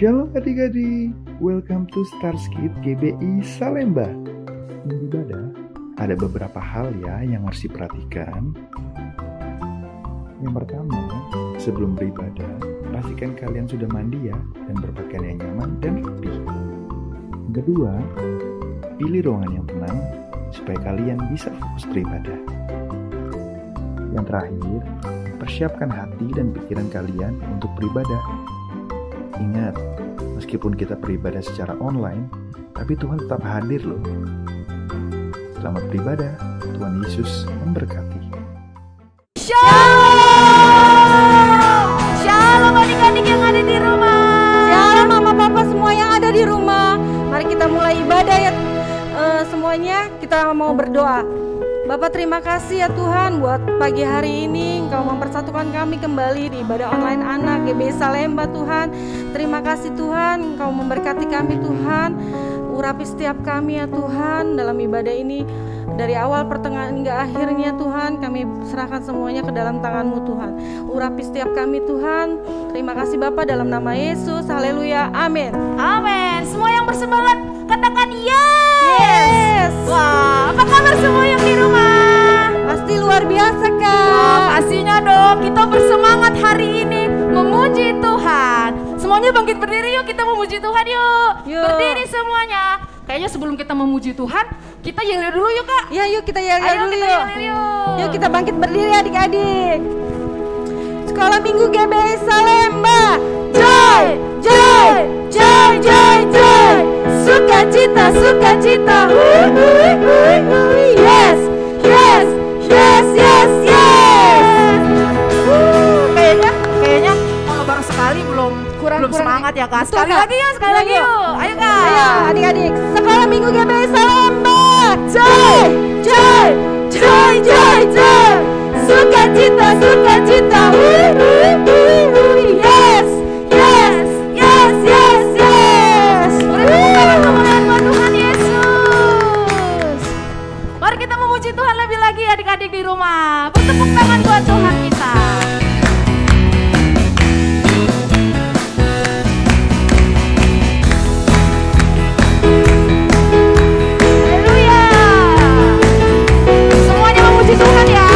Shalom adik-adik, welcome to Starskid GBI Salemba. Sebelum ibadah, ada beberapa hal ya yang harus diperhatikan. Yang pertama, sebelum beribadah, pastikan kalian sudah mandi ya dan berpakaian yang nyaman dan rapi. Yang kedua, pilih ruangan yang tenang supaya kalian bisa fokus beribadah. Yang terakhir, persiapkan hati dan pikiran kalian untuk beribadah. Ingat, meskipun kita beribadah secara online, tapi Tuhan tetap hadir loh. Selamat beribadah, Tuhan Yesus memberkati. Shalom! Shalom adik-adik yang ada di rumah. Shalom mama papa semua yang ada di rumah. Mari kita mulai ibadah ya semuanya. Kita mau berdoa. Bapak terima kasih ya Tuhan buat pagi hari ini Engkau mempersatukan kami kembali di ibadah online anak GBI Salemba Tuhan. Terima kasih Tuhan, Engkau memberkati kami Tuhan. Urapi setiap kami ya Tuhan dalam ibadah ini. Dari awal pertengahan hingga akhirnya Tuhan, kami serahkan semuanya ke dalam tangan-Mu Tuhan. Urapi setiap kami Tuhan. Terima kasih Bapa dalam nama Yesus. Haleluya. Amin. Amin. Semua yang bersemangat katakan yes. Yes. Wah, apa kabar semua yang di rumah? Pasti luar biasa kan? Wah, pastinya dong. Kita bersemangat hari ini memuji Tuhan. Semuanya bangkit berdiri yuk, kita memuji Tuhan yuk. Berdiri semuanya. Kayaknya sebelum kita memuji Tuhan, kita yel dulu yuk Kak. Ya yuk kita yel dulu yuk. Yuk kita bangkit berdiri adik-adik. Sekolah Minggu GBI Salemba. Joy, joy, joy, joy, joy. Sukacita, sukacita. Yes, yes, yes, yes, yes. Kayaknya kalau baru sekali belum semangat ya Kak. Sekali lagi yuk, sekali lagi yuk. Ayo Kak. Ayo adik-adik. Sekolah Minggu GBI Salemba. Joy, joy, joy, joy, joy. Sukacita, sukacita. Yes, yes, yes, yes, yes. Beri tepuk tangan kemuliaan buat Tuhan Yesus. Mari kita memuji Tuhan lebih lagi adik-adik di rumah. Bertepuk tangan buat Tuhan kita. Haleluya. Semuanya memuji Tuhan ya.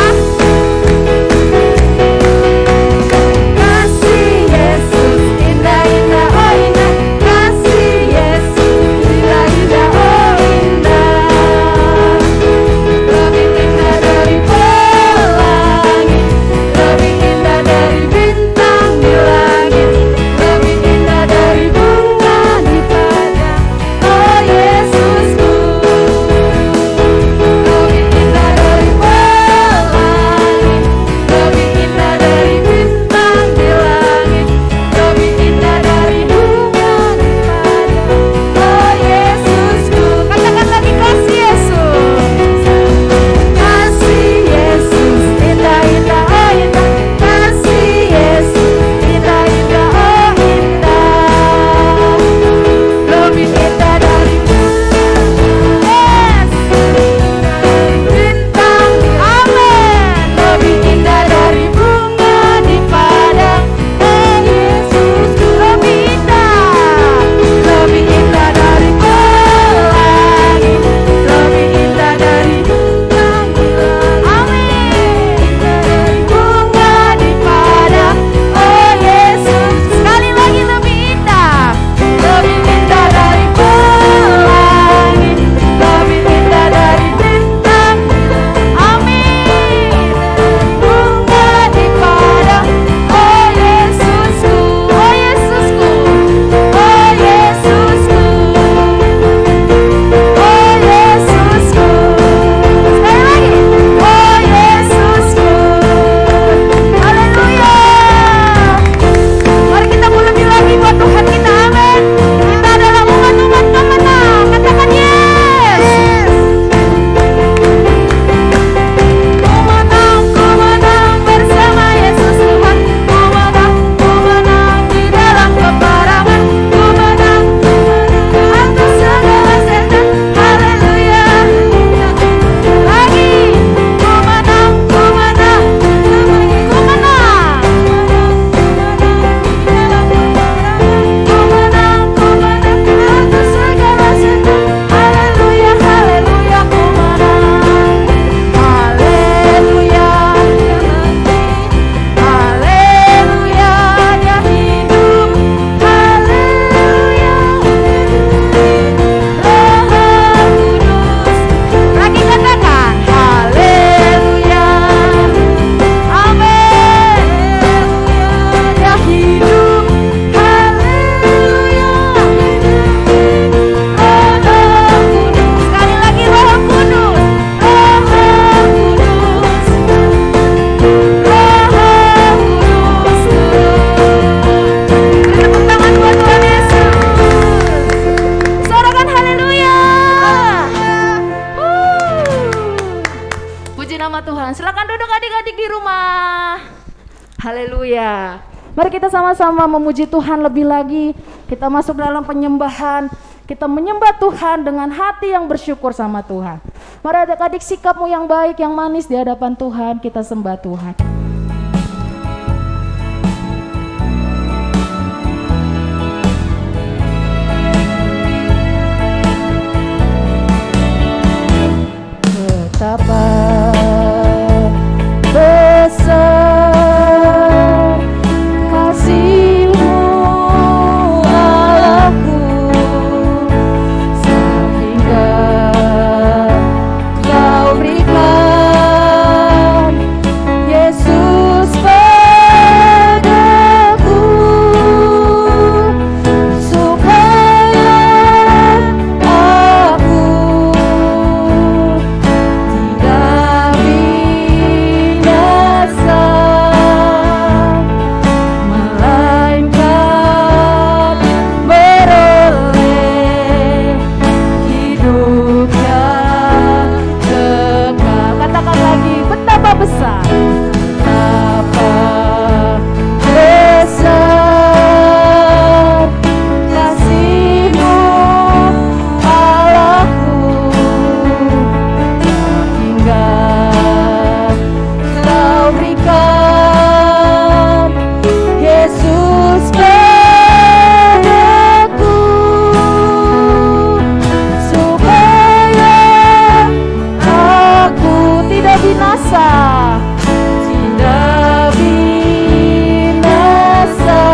Mari kita sama-sama memuji Tuhan lebih lagi. Kita masuk dalam penyembahan. Kita menyembah Tuhan dengan hati yang bersyukur sama Tuhan. Mari adik-adik, sikapmu yang baik, yang manis di hadapan Tuhan. Kita sembah Tuhan. Betapa besar kasih-Mu Allahku, sehingga Kau berikan Yesus padaku, supaya aku tidak binasa, melainkan beroleh hidup yang kekal. Katakan lagi, betapa besar, betapa besar kasih-Mu Allahku, hingga Kau berikan Yesus padaku, supaya aku tidak binasa, tidak binasa,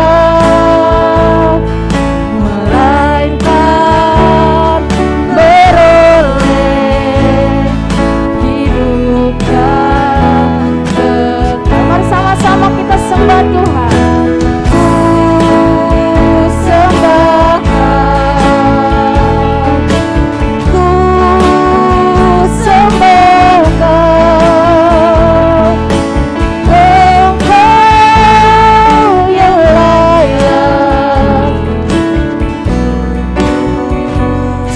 melainkan beroleh hidup yang kekal. Mari sama-sama kita sembah Tuhan. Ku sembah Kau, ku sembah Kau, Engkau yang layak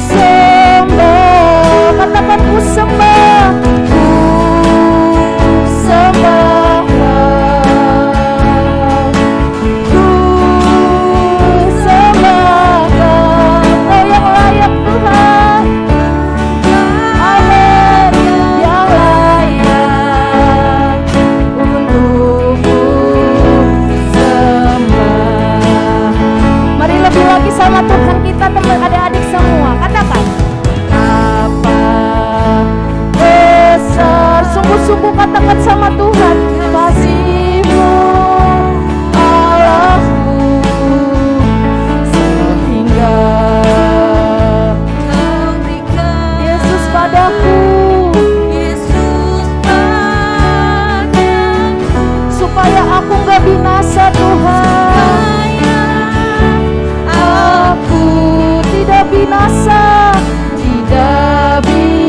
sembah. Katakan, ku sembah, ku sembah Kau, ku sembah Kau, Kau yang layak Tuhan. Amin, yang layak untuk ku sembah. Mari lebih lagi sama Tuhan kita, teman adik-adik semua. Katakan, apa besar, sungguh-sungguh katakan sama Tuhan, kasih-Mu Allahku, sehingga Kau berikan Yesus padaku, supaya aku gak binasa Tuhan, aku tidak binasa, tidak binasa,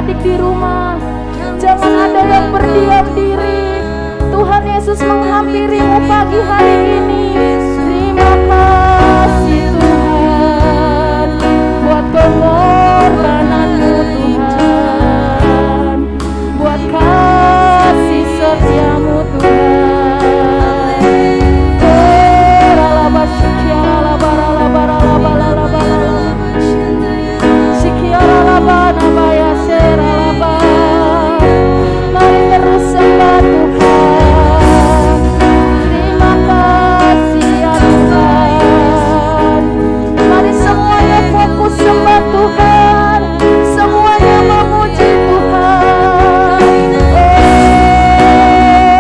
adik-adik di rumah. Jangan ada yang berdiam diri. Tuhan Yesus menghampirimu pagi hari ini. Terima kasih Tuhan buat pengorbananmu Tuhan, buat kasih setiamu Tuhan. Teralaba syikiara labara labara labara labara syikiara labana nabaya seralaba. Mari terus sembah Tuhan. Terima kasih ya Tuhan. Mari semuanya fokus sembah Tuhan. Semuanya memuji Tuhan. Oh,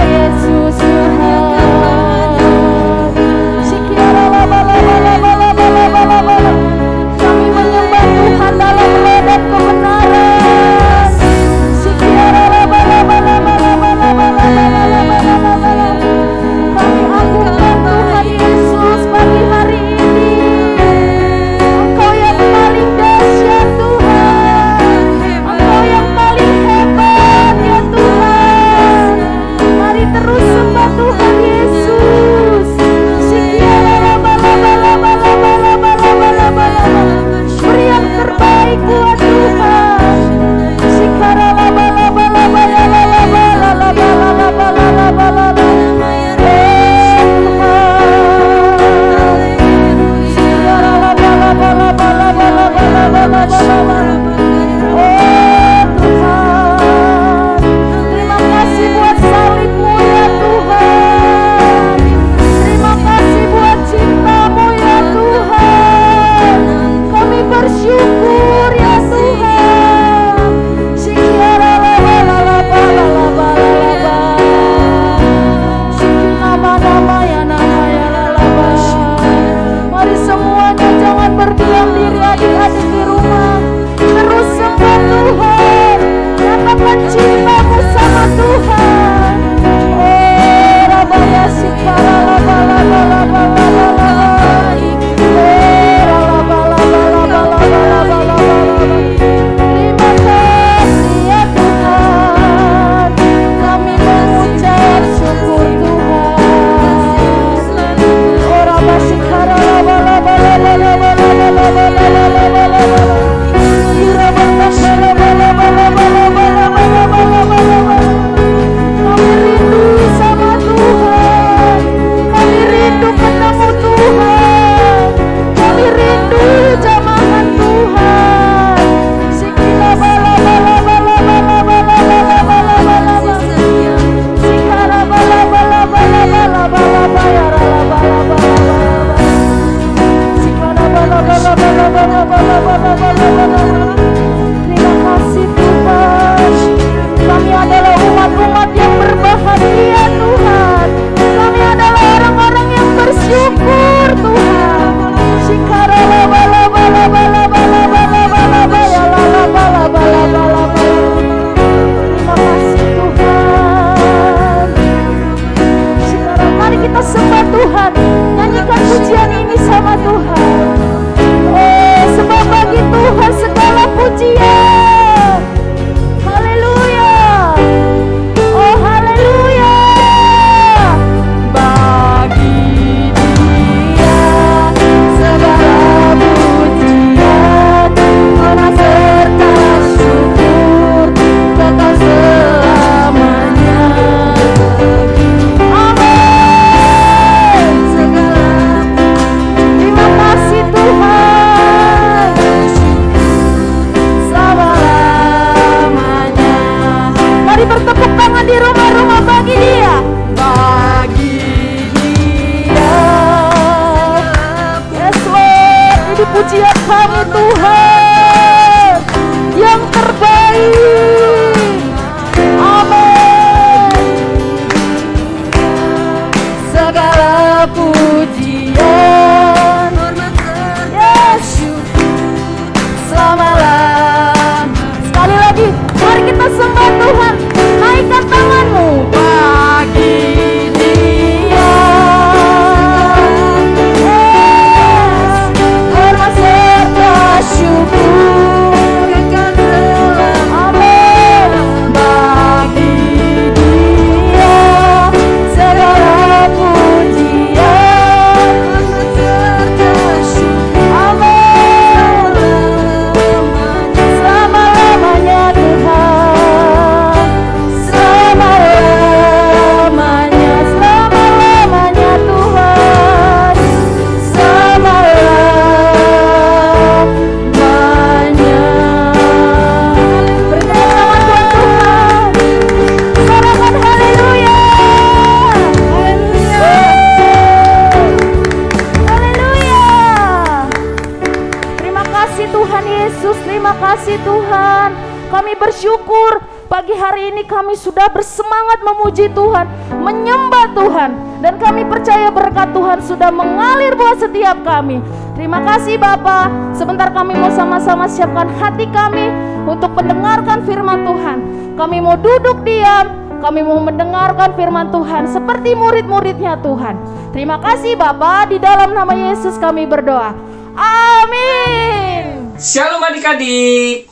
ini kami sudah bersemangat memuji Tuhan, menyembah Tuhan, dan kami percaya berkat Tuhan sudah mengalir buat setiap kami. Terima kasih Bapa. Sebentar kami mau sama-sama siapkan hati kami untuk mendengarkan firman Tuhan. Kami mau duduk diam, kami mau mendengarkan firman Tuhan seperti murid-muridnya Tuhan. Terima kasih Bapa, di dalam nama Yesus kami berdoa. Amin. Shalom adik-adik.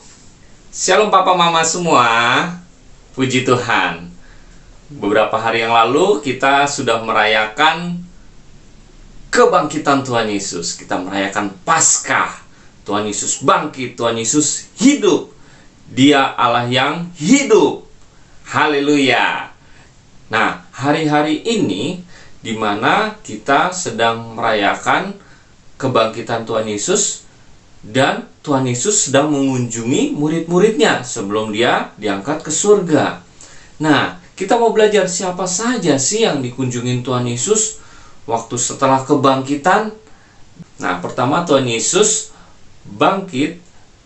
Shalom papa mama semua. Puji Tuhan. Beberapa hari yang lalu kita sudah merayakan kebangkitan Tuhan Yesus. Kita merayakan Paskah. Tuhan Yesus bangkit, Tuhan Yesus hidup. Dia Allah yang hidup. Haleluya. Nah, hari-hari ini di mana kita sedang merayakan kebangkitan Tuhan Yesus, dan Tuhan Yesus sedang mengunjungi murid-muridnya sebelum dia diangkat ke surga. Nah, kita mau belajar siapa saja sih yang dikunjungin Tuhan Yesus waktu setelah kebangkitan. Nah, pertama Tuhan Yesus bangkit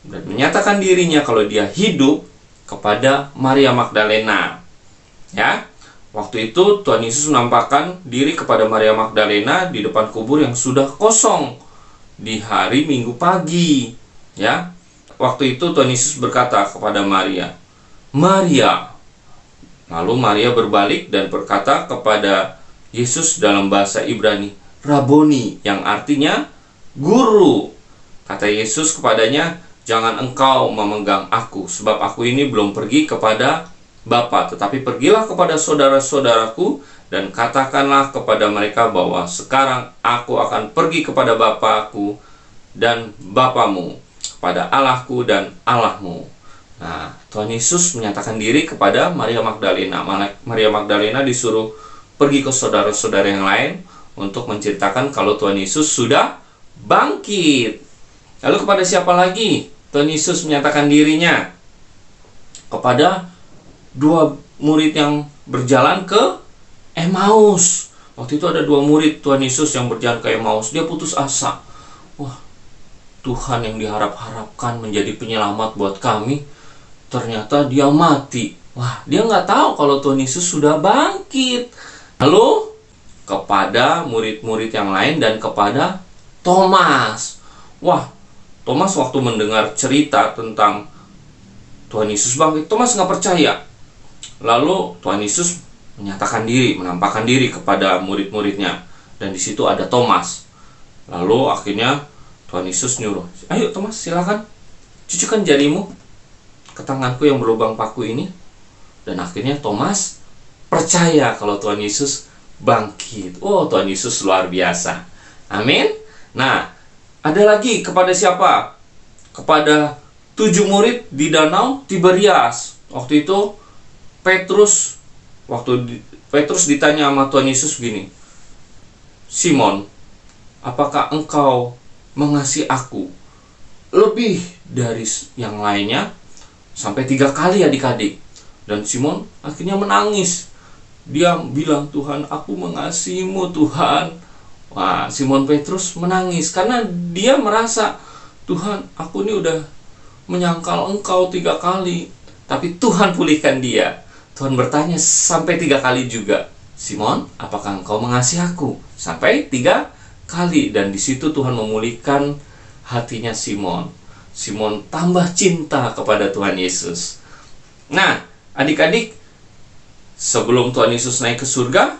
dan menyatakan dirinya kalau dia hidup kepada Maria Magdalena. Ya, waktu itu Tuhan Yesus menampakkan diri kepada Maria Magdalena di depan kubur yang sudah kosong di hari Minggu pagi. Ya, waktu itu Tuhan Yesus berkata kepada Maria, "Maria." Lalu Maria berbalik dan berkata kepada Yesus dalam bahasa Ibrani, "Raboni," yang artinya guru. Kata Yesus kepadanya, "Jangan engkau memegang aku, sebab aku ini belum pergi kepada Bapa, tetapi pergilah kepada saudara-saudaraku dan katakanlah kepada mereka bahwa sekarang aku akan pergi kepada Bapa-Ku dan Bapamu, kepada Allah-Ku dan Allahmu." Nah, Tuhan Yesus menyatakan diri kepada Maria Magdalena. Maria Magdalena disuruh pergi ke saudara-saudara yang lain untuk menceritakan kalau Tuhan Yesus sudah bangkit. Lalu kepada siapa lagi Tuhan Yesus menyatakan dirinya? Kepada dua murid yang berjalan ke Emmaus. Waktu itu ada dua murid Tuhan Yesus yang berjalan ke Emmaus. Dia putus asa. Wah, Tuhan yang diharap-harapkan menjadi penyelamat buat kami, ternyata dia mati. Wah, dia nggak tahu kalau Tuhan Yesus sudah bangkit. Lalu kepada murid-murid yang lain dan kepada Thomas. Wah, Thomas waktu mendengar cerita tentang Tuhan Yesus bangkit, Thomas nggak percaya. Lalu Tuhan Yesus menyatakan diri, menampakkan diri kepada murid-muridnya, dan di situ ada Thomas. Lalu akhirnya Tuhan Yesus nyuruh, "Ayo Thomas, silakan cucukkan jarimu ke tanganku yang berlubang paku ini." Dan akhirnya Thomas percaya kalau Tuhan Yesus bangkit. Oh, Tuhan Yesus luar biasa. Amin. Nah, ada lagi kepada siapa? Kepada 7 murid di danau Tiberias. Waktu itu Petrus ditanya sama Tuhan Yesus begini, "Simon, apakah engkau mengasihi aku lebih dari yang lainnya?" Sampai 3 kali adik-adik. Dan Simon akhirnya menangis. Dia bilang, "Tuhan, aku mengasihimu Tuhan." Wah, Simon Petrus menangis karena dia merasa, "Tuhan, aku ini udah menyangkal engkau 3 kali. Tapi Tuhan pulihkan dia." Tuhan bertanya sampai 3 kali juga, "Simon, apakah engkau mengasihi aku?" Sampai 3 kali. Dan di situ Tuhan memulihkan hatinya Simon. Simon tambah cinta kepada Tuhan Yesus. Nah, adik-adik, sebelum Tuhan Yesus naik ke surga,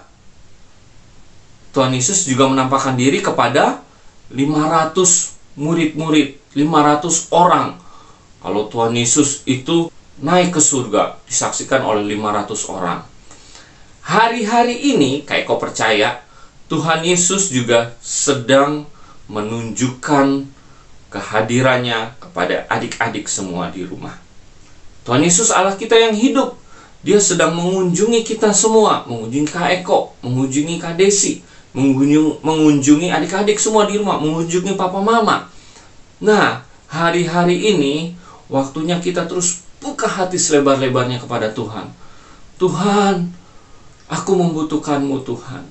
Tuhan Yesus juga menampakkan diri kepada 500 murid-murid, 500 orang. Kalau Tuhan Yesus itu naik ke surga, disaksikan oleh 500 orang. Hari-hari ini, kayak kau percaya, Tuhan Yesus juga sedang menunjukkan kehadirannya kepada adik-adik semua di rumah. Tuhan Yesus Allah kita yang hidup. Dia sedang mengunjungi kita semua, mengunjungi Kak Eko, mengunjungi Kak Desi, mengunjungi adik-adik semua di rumah, mengunjungi papa mama. Nah, hari-hari ini waktunya kita terus buka hati selebar-lebarnya kepada Tuhan. Tuhan, aku membutuhkanmu Tuhan.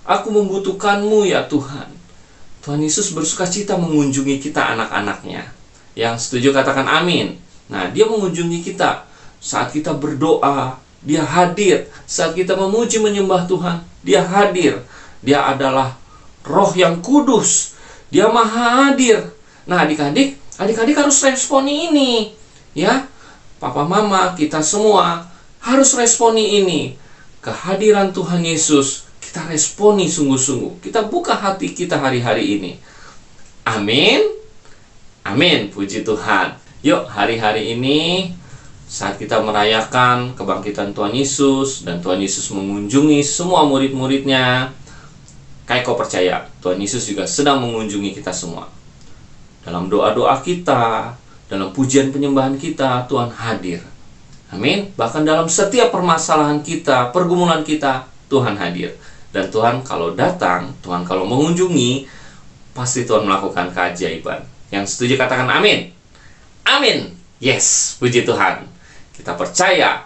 Aku membutuhkanmu ya Tuhan. Tuhan Yesus bersuka cita mengunjungi kita anak-anaknya. Yang setuju katakan amin. Nah, dia mengunjungi kita. Saat kita berdoa, Dia hadir. Saat kita memuji menyembah Tuhan, Dia hadir. Dia adalah Roh yang kudus. Dia maha hadir. Nah, adik-adik harus responi ini. Ya, papa mama, kita semua harus responi ini. Kehadiran Tuhan Yesus, kita responi sungguh-sungguh. Kita buka hati kita hari-hari ini. Amin. Amin, puji Tuhan. Yuk, hari-hari ini saat kita merayakan kebangkitan Tuhan Yesus dan Tuhan Yesus mengunjungi semua murid-muridnya, kayak kau percaya, Tuhan Yesus juga sedang mengunjungi kita semua. Dalam doa-doa kita, dalam pujian penyembahan kita, Tuhan hadir. Amin. Bahkan dalam setiap permasalahan kita, pergumulan kita, Tuhan hadir. Dan Tuhan kalau datang, Tuhan kalau mengunjungi, pasti Tuhan melakukan keajaiban. Yang setuju katakan amin. Amin. Yes, puji Tuhan. Kita percaya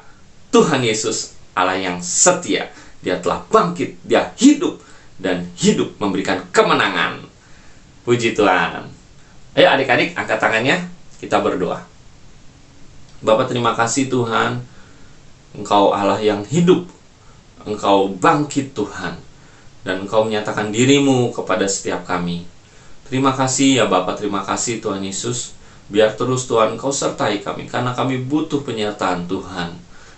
Tuhan Yesus Allah yang setia. Dia telah bangkit, Dia hidup, dan hidup memberikan kemenangan. Puji Tuhan. Ayo adik-adik, angkat tangannya, kita berdoa. Bapa, terima kasih Tuhan, Engkau Allah yang hidup. Engkau bangkit Tuhan, dan Engkau menyatakan diri-Mu kepada setiap kami. Terima kasih ya Bapa, terima kasih Tuhan Yesus. Biar terus Tuhan Engkau sertai kami, karena kami butuh penyertaan Tuhan.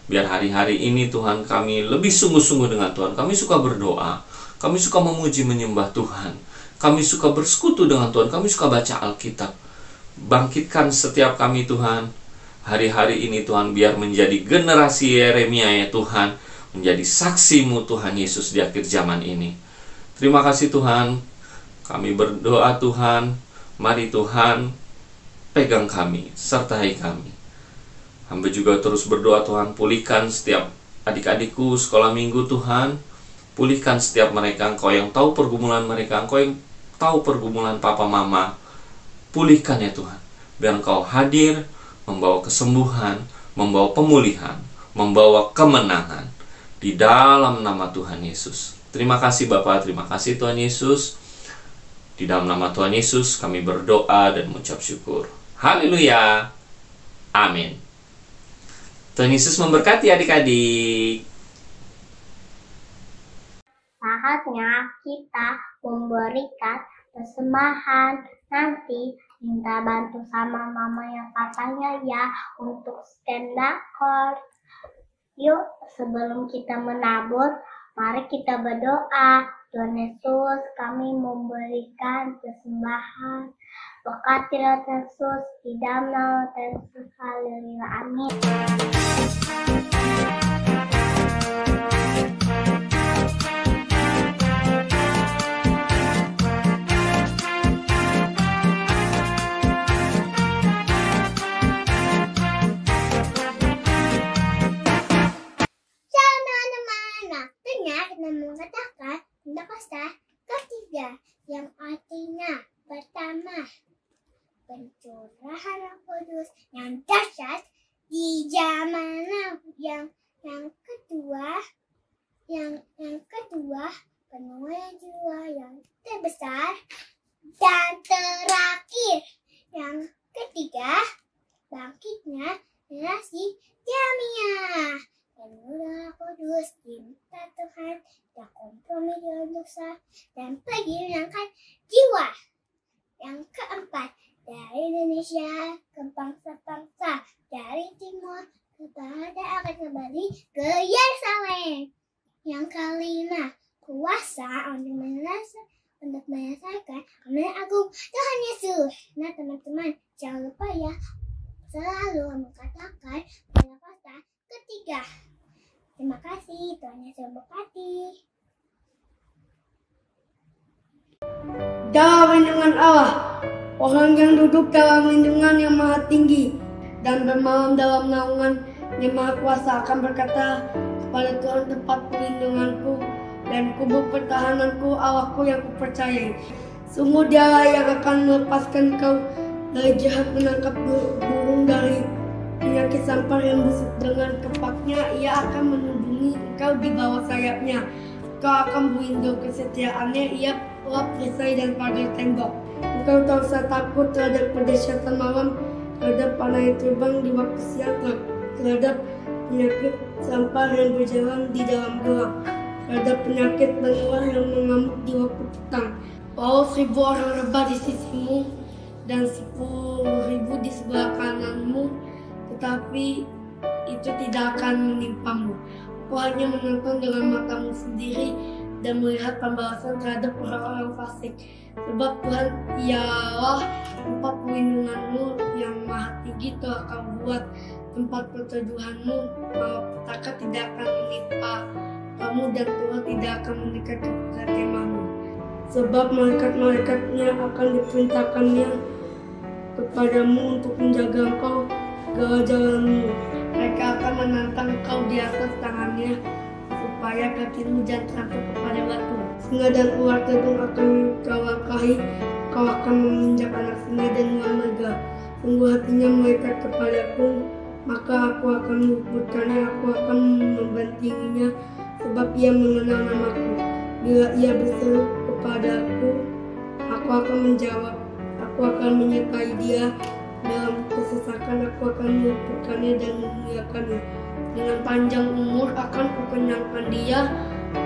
Biar hari-hari ini Tuhan kami lebih sungguh-sungguh dengan Tuhan. Kami suka berdoa, kami suka memuji menyembah Tuhan, kami suka bersekutu dengan Tuhan, kami suka baca Alkitab. Bangkitkan setiap kami Tuhan. Hari-hari ini Tuhan, biar menjadi generasi Yeremia ya Tuhan, menjadi saksi-Mu Tuhan Yesus di akhir zaman ini. Terima kasih Tuhan. Kami berdoa Tuhan, mari Tuhan pegang kami, sertai kami. Hamba juga terus berdoa Tuhan, pulihkan setiap adik-adikku sekolah minggu Tuhan. Pulihkan setiap mereka, Engkau yang tahu pergumulan mereka, Engkau yang tahu pergumulan papa mama. Pulihkan ya Tuhan, biar Engkau hadir, membawa kesembuhan, membawa pemulihan, membawa kemenangan di dalam nama Tuhan Yesus. Terima kasih Bapa, terima kasih Tuhan Yesus. Di dalam nama Tuhan Yesus kami berdoa dan mengucap syukur. Haleluya. Amin. Tuhan Yesus memberkati adik-adik. Saatnya kita memberikan persembahan. Nanti minta bantu sama mama yang papanya ya untuk stand-up card. Yuk, sebelum kita menabur, mari kita berdoa. Tuhan Yesus, kami memberikan persembahan. Berkatilah Tuhan Yesus, di dalam nama Tuhan Yesus. Haleluya. Amin. Mengatakan pasal ketiga yang artinya pertama, pencurahan Roh Kudus yang dahsyat di zaman now. Yang kedua penuaian jiwa yang terbesar, dan terakhir yang ketiga bangkitnya generasi Yeremia. Penuh Roh Kudus, diminta Tuhan, tak kompromi dengan dosa, dan pergi menangkan jiwa. Yang keempat, dari Indonesia ke bangsa-bangsa, dari timur ke barat akan kembali ke Yerusalem. Yang kelima, kuasa untuk menyelesaikan amanat agung Tuhan Yesus. Nah teman-teman, jangan lupa ya, selalu mengatakan pada pasal ketiga. Terima kasih, Tuhan Yesus memberkati. Dalam lindungan Allah, orang yang duduk dalam lindungan yang maha tinggi dan bermalam dalam naungan yang maha kuasa akan berkata kepada Tuhan, tempat perlindunganku dan kubu pertahananku, Allahku yang kupercayai. Sungguh Dialah yang akan melepaskan kau dari jahat, menangkap burung dari penyakit sampar yang busuk. Dengan kepaknya ia akan melindungi engkau di bawah sayapnya. Kau akan berlindung kesetiaannya, ia lap perisai dan pagar tembok. Engkau tak usah takut terhadap pedis syaitan malam, terhadap panah yang terbang di waktu siang, terhadap penyakit sampah yang berjalan di dalam goa, terhadap penyakit benua yang mengamuk di waktu petang. Walau 1000 orang rebah di sisimu dan 10.000 di sebelah kananmu, tetapi itu tidak akan menimpamu. Kau hanya menonton dengan matamu sendiri dan melihat pembalasan terhadap orang-orang fasik. Sebab Tuhan ialah tempat perlindunganmu yang maha tinggi, telah kamu buat tempat perteduhanmu, bahwa petaka tidak akan menimpa kamu dan Tuhan tidak akan mendekat kepada kemahmu. Sebab malaikat-malaikatnya akan diperintahkannya kepadamu untuk menjaga engkau segala jalanmu. Mereka akan menantang engkau di atas tangannya, supaya kakimu jangan terangkat kepada batu. Singa dan ular gedung akan kau langkahi, kau akan menginjak anak singa dan ular naga. Sungguh hatinya malaikat kepadaku, maka aku akan menyebutkannya, aku akan membantinginya, sebab ia mengenal namaku. Bila ia berseru kepadaku, aku akan menjawab. Aku akan menyertai dia dalam kesesakan, aku akan meluputkannya dan memuliakannya. Dengan panjang umur akan kukenyangkan dia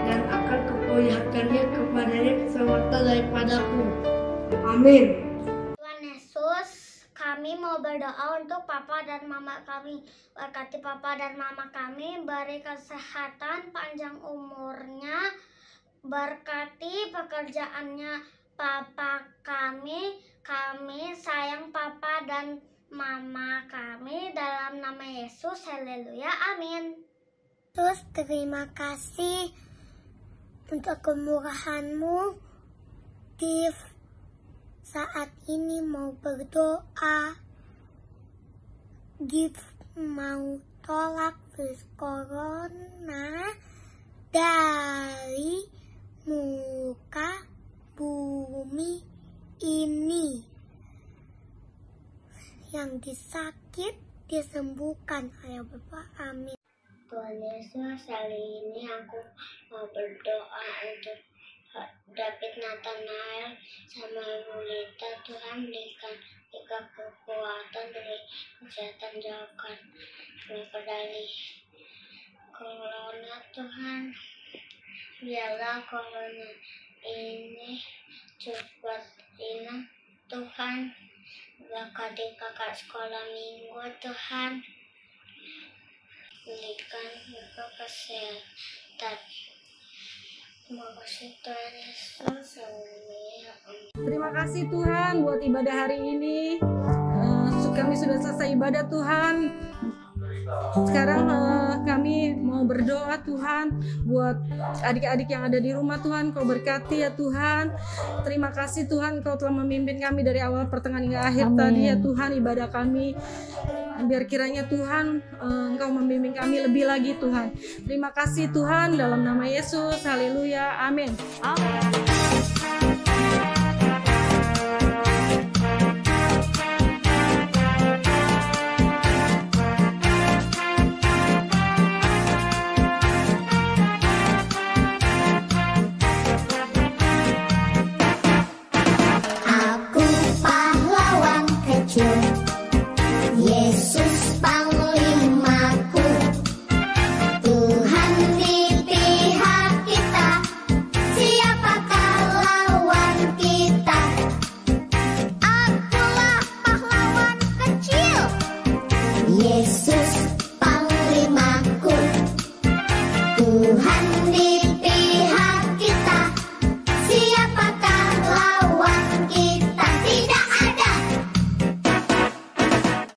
dan akan kuperlihatkannya kepadanya keselamatan daripadaku. Amin. Tuhan Yesus, kami mau berdoa untuk papa dan mama kami. Berkati papa dan mama kami, beri kesehatan, panjang umurnya, berkati pekerjaannya papa kami. Kami sayang papa dan mama kami dalam nama Yesus. Haleluya, amin. Terus terima kasih untuk kemurahan-Mu. Di saat ini mau berdoa, Gift mau tolak virus corona dari muka bumi ini. Yang disakit disembuhkan oleh Bapa. Amin. Tuhan Yesus, hari ini aku mau berdoa untuk David Nathanael sama Lolita. Tuhan berikan kekuatan, beri kesehatan, jauhkan mereka dari corona. Tuhan, biarlah corona ini cepat hilang. Tuhan, berkati kakak sekolah minggu. Tuhan, berikan mereka kesehatan. Terima kasih Tuhan Yesus. Terima kasih Tuhan buat ibadah hari ini. Kami sudah selesai ibadah Tuhan. Sekarang kami mau berdoa Tuhan buat adik-adik yang ada di rumah. Tuhan, Kau berkati ya Tuhan. Terima kasih Tuhan, Kau telah memimpin kami dari awal pertengahan hingga akhir. Amin. Tadi ya Tuhan, ibadah kami, biar kiranya Tuhan Engkau membimbing kami lebih lagi Tuhan. Terima kasih Tuhan, dalam nama Yesus. Haleluya, amin. Amin.